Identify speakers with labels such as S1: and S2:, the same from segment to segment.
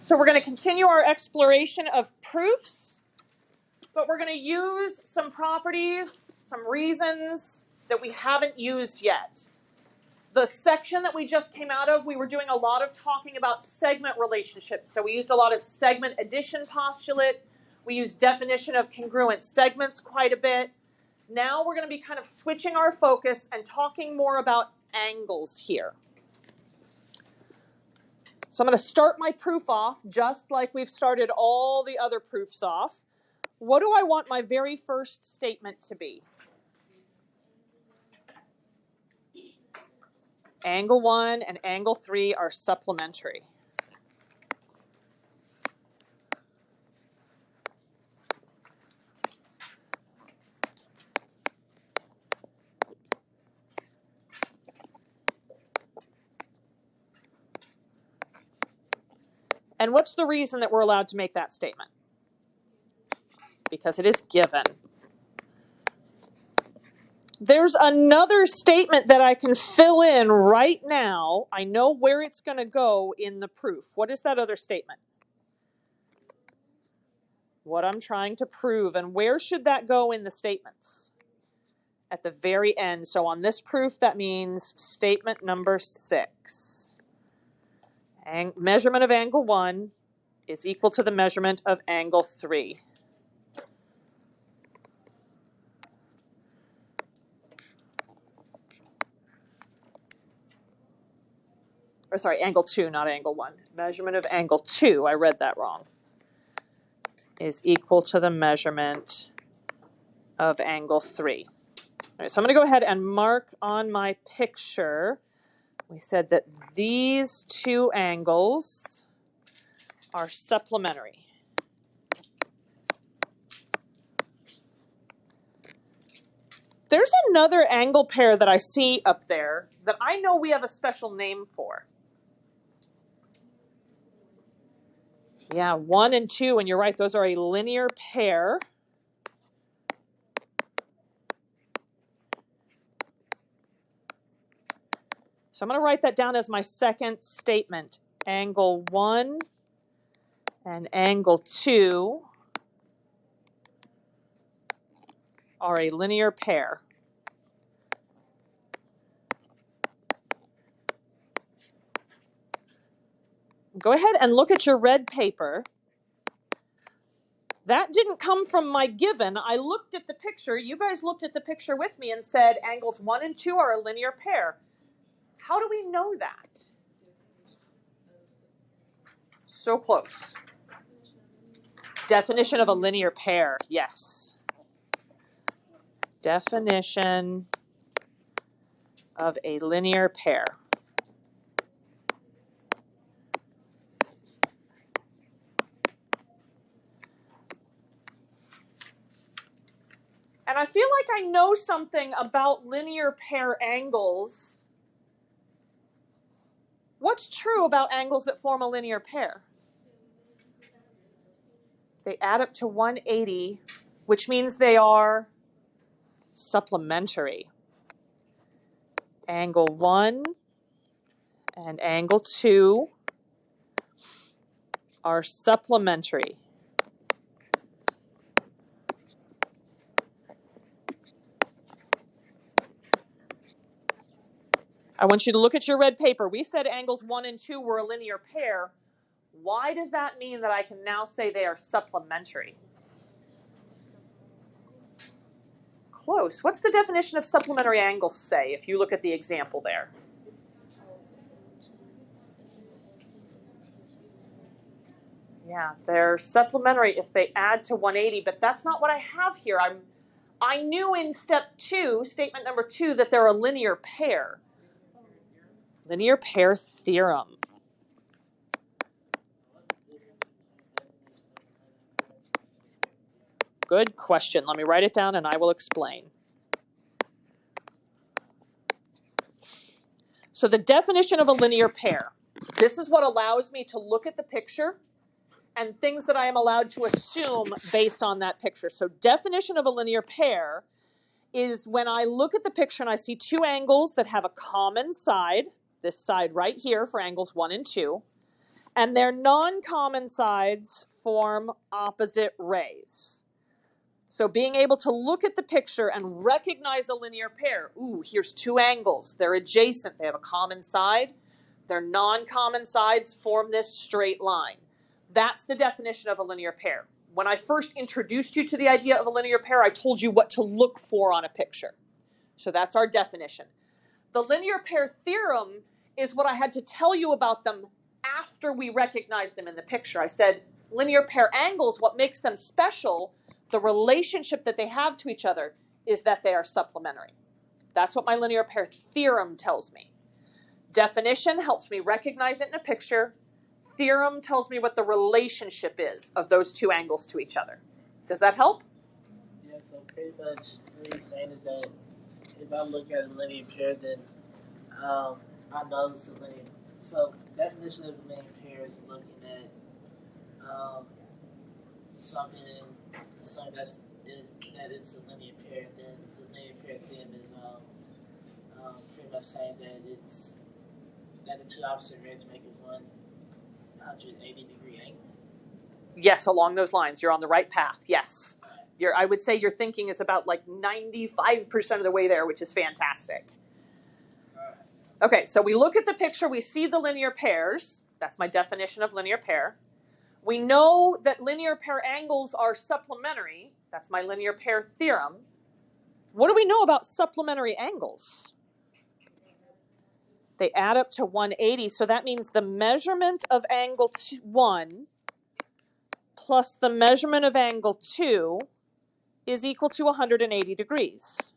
S1: So we're going to continue our exploration of proofs, but we're going to use some properties, some reasons that we haven't used yet. The section that we just came out of, we were doing a lot of talking about segment relationships. So we used a lot of segment addition postulate. We used definition of congruent segments quite a bit. Now we're going to be kind of switching our focus and talking more about angles here. So I'm going to start my proof off just like we've started all the other proofs off. What do I want my very first statement to be? Angle 1 and angle 3 are supplementary. And what's the reason that we're allowed to make that statement? Because it is given. There's another statement that I can fill in right now. I know where it's going to go in the proof. What is that other statement? What I'm trying to prove. And where should that go in the statements? At the very end. So on this proof, that means statement number 6. Measurement of angle 1 is equal to the measurement of angle 3. Or sorry, angle 2, not angle 1. Measurement of angle 2, I read that wrong, is equal to the measurement of angle 3. All right, so I'm going to go ahead and mark on my picture. We said that these two angles are supplementary. There's another angle pair that I see up there that I know we have a special name for. Yeah, 1 and 2, and you're right, those are a linear pair. So I'm going to write that down as my second statement. Angle 1 and angle 2 are a linear pair. Go ahead and look at your red paper. That didn't come from my given. I looked at the picture. You guys looked at the picture with me and said angles 1 and 2 are a linear pair. How do we know that? So close. Definition of a linear pair, yes. Definition of a linear pair. And I feel like I know something about linear pair angles. What's true about angles that form a linear pair? They add up to 180, which means they are supplementary. Angle 1 and angle 2 are supplementary. I want you to look at your red paper. We said angles 1 and 2 were a linear pair. Why does that mean that I can now say they are supplementary? Close. What's the definition of supplementary angles say if you look at the example there? Yeah, they're supplementary if they add to 180, but that's not what I have here. I knew in step 2, statement number 2, that they're a linear pair. Linear pair theorem. Good question. Let me write it down and I will explain. So the definition of a linear pair. This is what allows me to look at the picture and things that I am allowed to assume based on that picture. So definition of a linear pair is when I look at the picture and I see two angles that have a common side, this side right here for angles 1 and 2, And their non-common sides form opposite rays. So being able to look at the picture and recognize a linear pair. Ooh, here's two angles. They're adjacent. They have a common side. Their non-common sides form this straight line. That's the definition of a linear pair. When I first introduced you to the idea of a linear pair, I told you what to look for on a picture. So that's our definition. The linear pair theorem is what I had to tell you about them after we recognized them in the picture. I said linear pair angles, what makes them special, the relationship that they have to each other, is that they are supplementary. That's what my linear pair theorem tells me. Definition helps me recognize it in a picture. Theorem tells me what the relationship is of those two angles to each other. Does that help?
S2: Yeah, so pretty much what he's saying is that if I look at a linear pair, then I know it's a linear. So definition of a linear pair is looking at something that it's a linear pair. Then the linear pair theorem is pretty much saying that the two opposite rays make a 180-degree angle.
S1: Yes, along those lines. You're on the right path. Yes. I would say your thinking is about like 95% of the way there, which is fantastic. Okay, so we look at the picture, we see the linear pairs. That's my definition of linear pair. We know that linear pair angles are supplementary. That's my linear pair theorem. What do we know about supplementary angles? They add up to 180, so that means the measurement of angle 1 plus the measurement of angle 2 is equal to 180 degrees.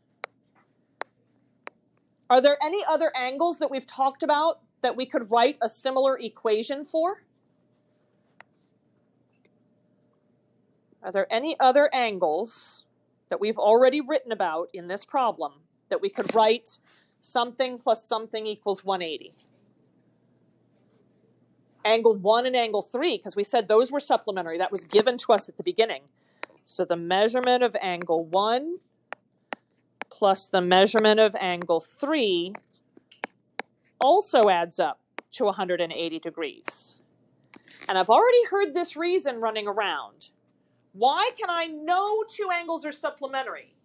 S1: Are there any other angles that we've talked about that we could write a similar equation for? Are there any other angles that we've already written about in this problem that we could write something plus something equals 180? Angle 1 and angle 3, because we said those were supplementary. That was given to us at the beginning. So the measurement of angle 1 plus the measurement of angle 3 also adds up to 180 degrees. And I've already heard this reason running around. Why can I know two angles are supplementary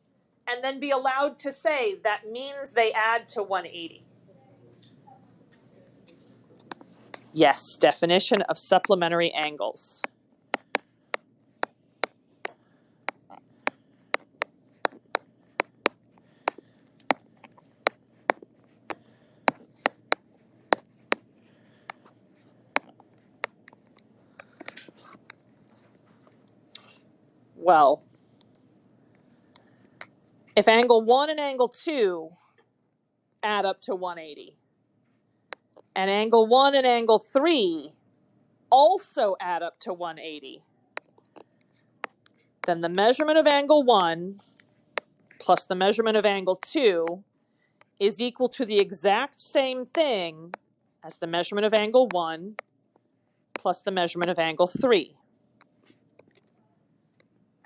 S1: and then be allowed to say that means they add to 180? Yes, definition of supplementary angles. Well, if angle 1 and angle 2 add up to 180, and angle 1 and angle 3 also add up to 180, then the measurement of angle 1 plus the measurement of angle 2 is equal to the exact same thing as the measurement of angle 1 plus the measurement of angle 3.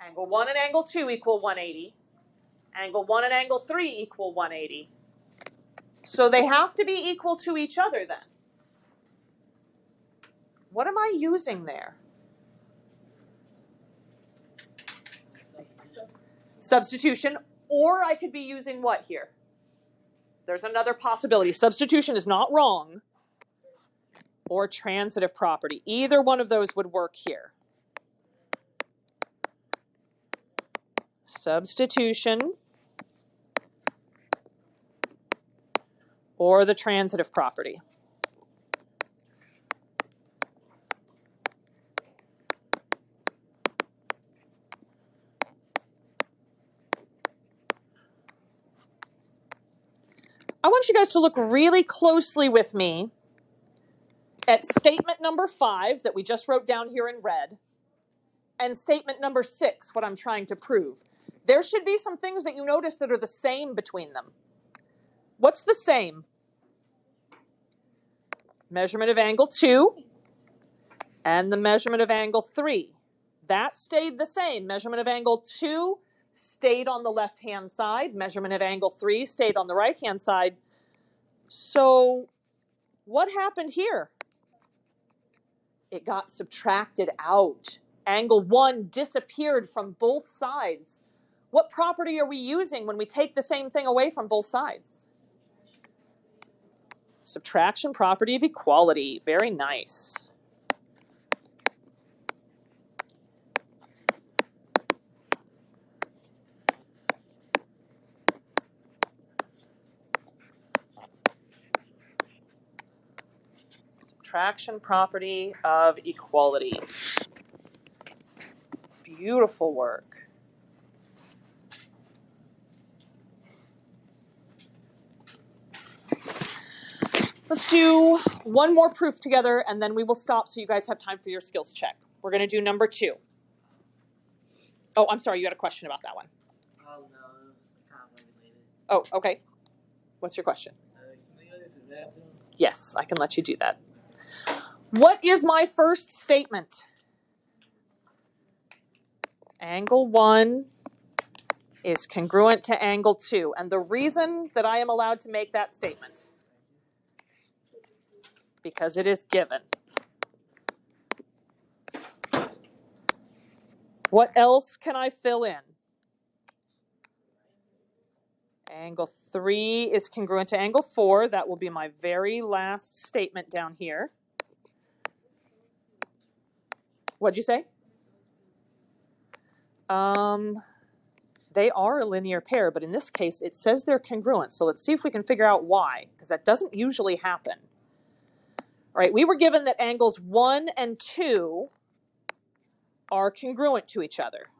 S1: Angle 1 and angle 2 equal 180. Angle 1 and angle 3 equal 180. So they have to be equal to each other then. What am I using there? Substitution, or I could be using what here? There's another possibility. Substitution is not wrong, or transitive property. Either one of those would work here. Substitution or the transitive property. I want you guys to look really closely with me at statement number 5 that we just wrote down here in red, and statement number 6, what I'm trying to prove. There should be some things that you notice that are the same between them. What's the same? Measurement of angle 2 and the measurement of angle 3. That stayed the same. Measurement of angle 2 stayed on the left-hand side. Measurement of angle 3 stayed on the right-hand side. So what happened here? It got subtracted out. Angle 1 disappeared from both sides. What property are we using when we take the same thing away from both sides? Subtraction property of equality. Very nice. Subtraction property of equality. Beautiful work. Let's do one more proof together and then we will stop so you guys have time for your skills check. We're going to do number 2. Oh, I'm sorry, you had a question about that one.
S2: Oh no, it was kind of unrelated.
S1: Oh, okay. What's your question?
S2: Can I go to the bathroom?
S1: Yes, I can let you do that. What is my first statement? Angle 1 is congruent to angle 2. And the reason that I am allowed to make that statement, because it is given. What else can I fill in? Angle 3 is congruent to angle 4. That will be my very last statement down here. What'd you say? They are a linear pair, but in this case, it says they're congruent. So let's see if we can figure out why, because that doesn't usually happen. All right, we were given that angles 1 and 2 are congruent to each other.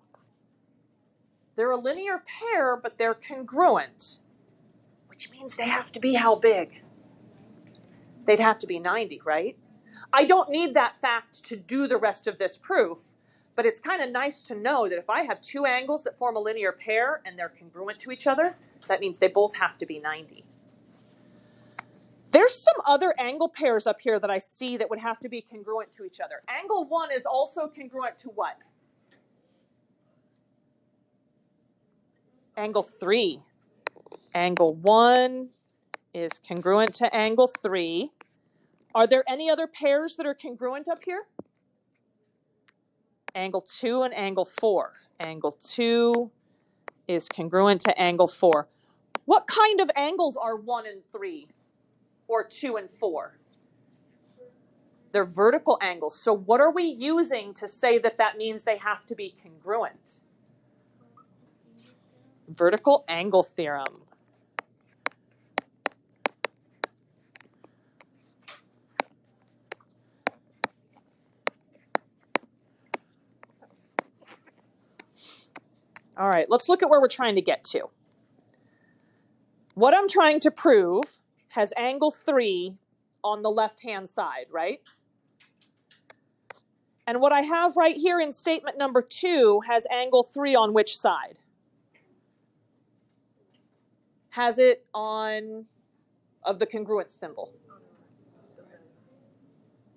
S1: They're a linear pair, but they're congruent, which means they have to be how big? They'd have to be 90, right? I don't need that fact to do the rest of this proof, but it's kind of nice to know that if I have 2 angles that form a linear pair and they're congruent to each other, that means they both have to be 90. There's some other angle pairs up here that I see that would have to be congruent to each other. Angle 1 is also congruent to what? Angle 3. Angle 1 is congruent to angle 3. Are there any other pairs that are congruent up here? Angle 2 and angle 4. Angle 2 is congruent to angle 4. What kind of angles are 1 and 3 or 2 and 4? They're vertical angles. So what are we using to say that that means they have to be congruent? Vertical angle theorem. All right, let's look at where we're trying to get to. What I'm trying to prove has angle 3 on the left-hand side, right? And what I have right here in statement number 2 has angle 3 on which side? Has it on of the congruence symbol.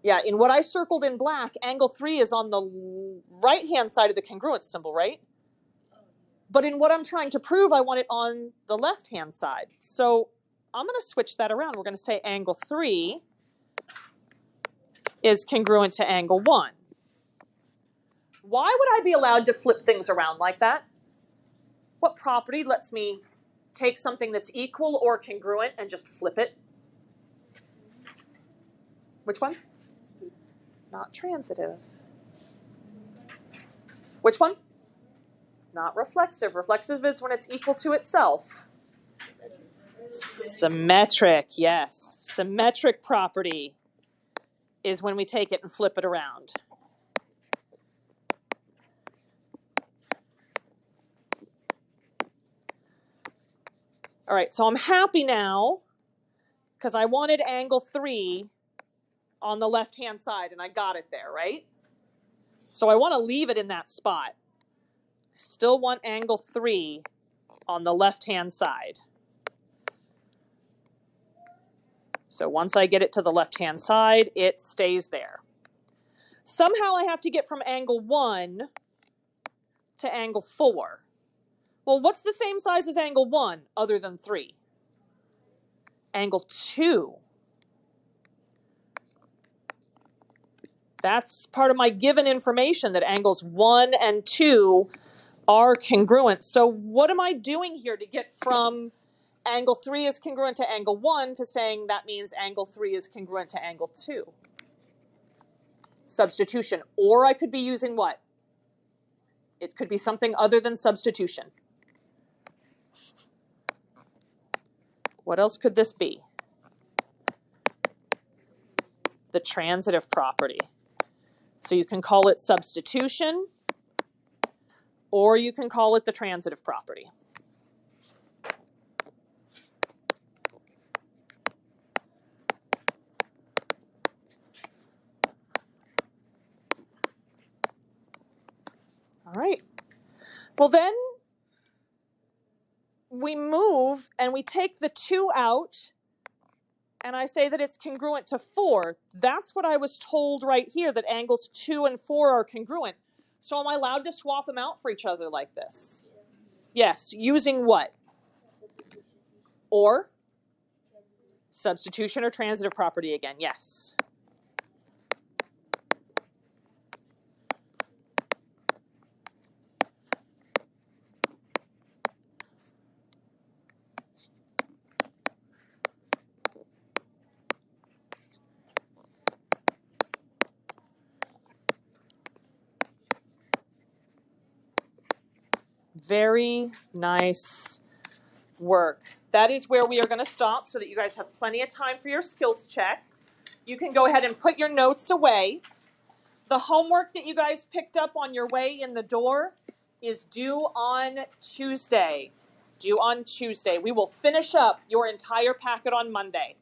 S1: Yeah, in what I circled in black, angle 3 is on the right-hand side of the congruence symbol, right? But in what I'm trying to prove, I want it on the left-hand side. So I'm going to switch that around. We're going to say angle 3 is congruent to angle 1. Why would I be allowed to flip things around like that? What property lets me take something that's equal or congruent and just flip it? Which one? Not transitive. Which one? Not reflexive. Reflexive is when it's equal to itself. Symmetric, yes. Symmetric property is when we take it and flip it around. All right, so I'm happy now because I wanted angle 3 on the left-hand side, and I got it there, right? So I want to leave it in that spot. I still want angle 3 on the left-hand side. So once I get it to the left-hand side, it stays there. Somehow I have to get from angle 1 to angle 4. Well, what's the same size as angle 1 other than 3? Angle 2. That's part of my given information, that angles 1 and 2 are congruent. So what am I doing here to get from angle 3 is congruent to angle 1 to saying that means angle 3 is congruent to angle 2? Substitution. Or I could be using what? It could be something other than substitution. What else could this be? The transitive property. So you can call it substitution, or you can call it the transitive property. All right. Well, then we move and we take the 2 out, and I say that it's congruent to 4. That's what I was told right here, that angles 2 and 4 are congruent. So am I allowed to swap them out for each other like this? Yes. Using what? Or? Substitution or transitive property again. Yes. Very nice work. That is where we are going to stop so that you guys have plenty of time for your skills check. You can go ahead and put your notes away. The homework that you guys picked up on your way in the door is due on Tuesday. Due on Tuesday. We will finish up your entire packet on Monday.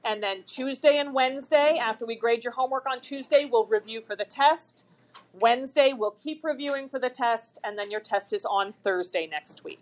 S1: And then Tuesday and Wednesday, after we grade your homework on Tuesday, we'll review for the test. Wednesday, we'll keep reviewing for the test, and then your test is on Thursday next week.